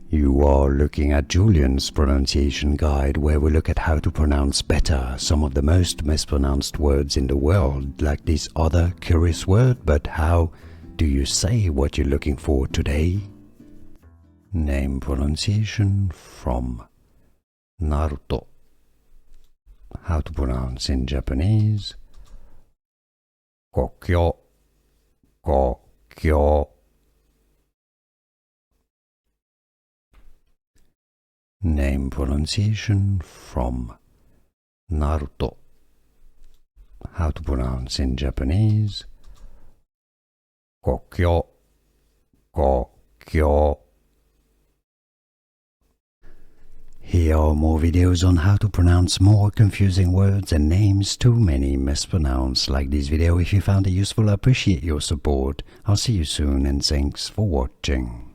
You are looking at Julian's pronunciation guide, where we look at how to pronounce better some of the most mispronounced words in the world, like this other curious word. But how do you say what you're looking for today? Name pronunciation from Naruto. How to pronounce in Japanese? Kokuo, Kokuo. Name pronunciation from Naruto. How to pronounce in Japanese? Kokuo, Kokuo. Here are more videos on how to pronounce more confusing words and names too many mispronounced. Like this video if you found it useful. I appreciate your support. I'll see you soon and thanks for watching.